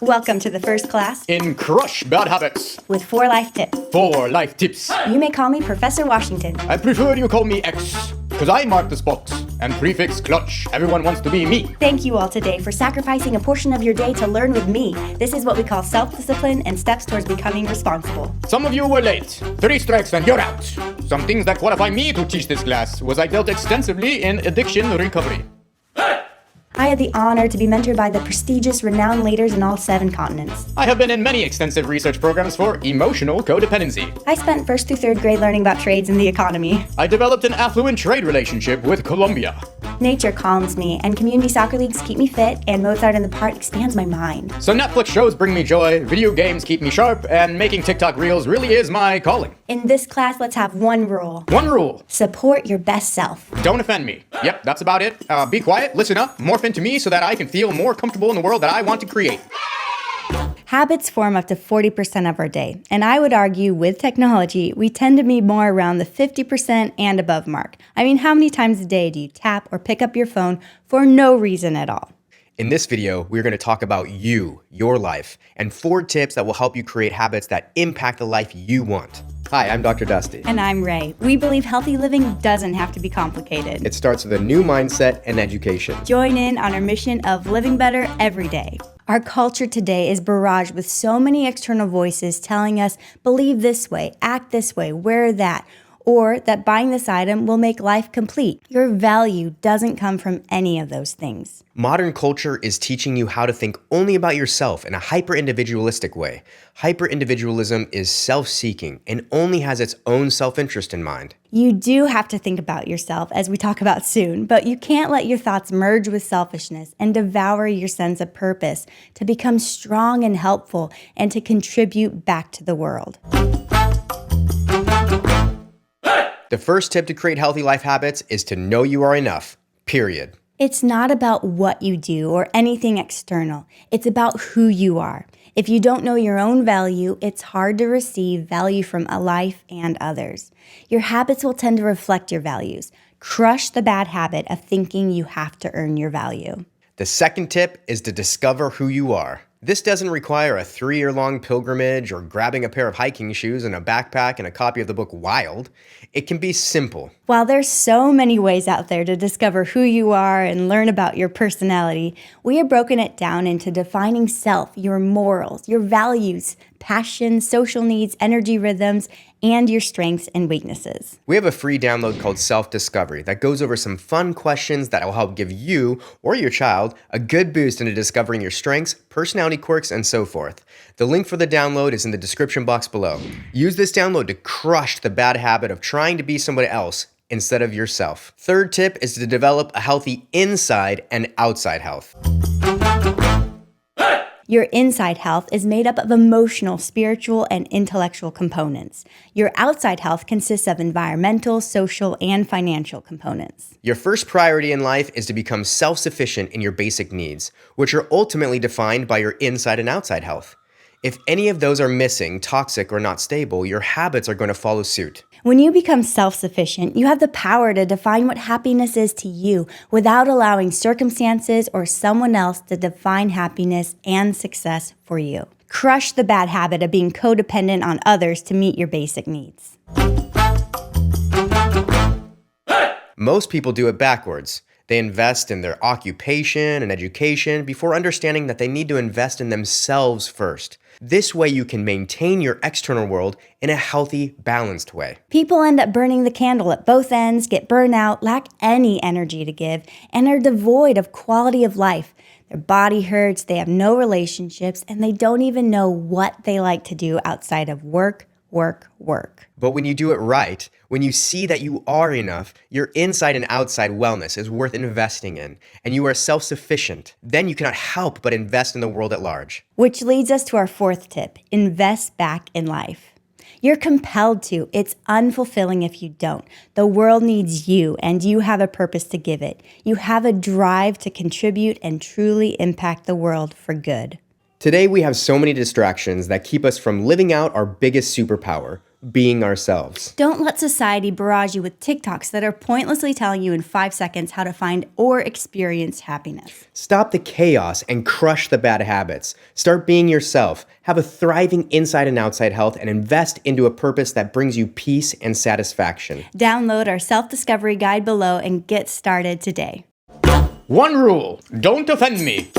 Welcome to the first class In Crush Bad Habits. with 4 life tips. 4 life tips. You may call me Professor Washington. I prefer you call me X, because I mark the spot. And prefix clutch. Everyone wants to be me. Thank you all today for sacrificing a portion of your day to learn with me. This is what we call self-discipline and steps towards becoming responsible. Some of you were late. 3 strikes and you're out. Some things that qualify me to teach this class was I dealt extensively in addiction recovery. I had the honor to be mentored by the prestigious, renowned leaders in all 7 continents. I have been in many extensive research programs for emotional codependency. I spent 1st through 3rd grade learning about trades and the economy. I developed an affluent trade relationship with Colombia. Nature calms me, and community soccer leagues keep me fit, and Mozart in the Park expands my mind. So Netflix shows bring me joy, video games keep me sharp, and making TikTok reels really is my calling. In this class, let's have one rule. One rule. Support your best self. Don't offend me. Yep, that's about it. Be quiet, listen up, morph into me so that I can feel more comfortable in the world that I want to create. Habits form up to 40% of our day, and I would argue with technology, we tend to be more around the 50% and above mark. I mean, how many times a day do you tap or pick up your phone for no reason at all? In this video, we're going to talk about you, your life, and 4 tips that will help you create habits that impact the life you want. Hi, I'm Dr. Dusty. And I'm Ray. We believe healthy living doesn't have to be complicated. It starts with a new mindset and education. Join in on our mission of living better every day. Our culture today is barraged with so many external voices telling us, believe this way, act this way, wear that, or that buying this item will make life complete. Your value doesn't come from any of those things. Modern culture is teaching you how to think only about yourself in a hyper-individualistic way. Hyper-individualism is self-seeking and only has its own self-interest in mind. You do have to think about yourself, as we talk about soon, but you can't let your thoughts merge with selfishness and devour your sense of purpose to become strong and helpful and to contribute back to the world. The first tip to create healthy life habits is to know you are enough, period. It's not about what you do or anything external. It's about who you are. If you don't know your own value, it's hard to receive value from a life and others. Your habits will tend to reflect your values. Crush the bad habit of thinking you have to earn your value. The second tip is to discover who you are. This doesn't require a 3-year-long pilgrimage or grabbing a pair of hiking shoes and a backpack and a copy of the book Wild. It can be simple. While there's so many ways out there to discover who you are and learn about your personality, we have broken it down into defining self, your morals, your values, passions, social needs, energy rhythms, and your strengths and weaknesses. We have a free download called Self-Discovery that goes over some fun questions that will help give you or your child a good boost into discovering your strengths, personality quirks, and so forth. The link for the download is in the description box below. Use this download to crush the bad habit of trying to be somebody else instead of yourself. Third tip is to develop a healthy inside and outside health. Your inside health is made up of emotional, spiritual, and intellectual components. Your outside health consists of environmental, social, and financial components. Your first priority in life is to become self-sufficient in your basic needs, which are ultimately defined by your inside and outside health. If any of those are missing, toxic, or not stable, your habits are going to follow suit. When you become self-sufficient, you have the power to define what happiness is to you without allowing circumstances or someone else to define happiness and success for you. Crush the bad habit of being codependent on others to meet your basic needs. Most people do it backwards. They invest in their occupation and education before understanding that they need to invest in themselves first. This way you can maintain your external world in a healthy, balanced way. People end up burning the candle at both ends, get burned out, lack any energy to give, and are devoid of quality of life. Their body hurts, they have no relationships, and they don't even know what they like to do outside of work. But when you do it right, when you see that you are enough, your inside and outside wellness is worth investing in, and you are self-sufficient, then you cannot help but invest in the world at large. Which leads us to our 4th tip, invest back in life. You're compelled to. It's unfulfilling if you don't. The world needs you, and you have a purpose to give it. You have a drive to contribute and truly impact the world for good. Today we have so many distractions that keep us from living out our biggest superpower, being ourselves. Don't let society barrage you with TikToks that are pointlessly telling you in 5 seconds how to find or experience happiness. Stop the chaos and crush the bad habits. Start being yourself. Have a thriving inside and outside health and invest into a purpose that brings you peace and satisfaction. Download our self-discovery guide below and get started today. One rule, don't offend me.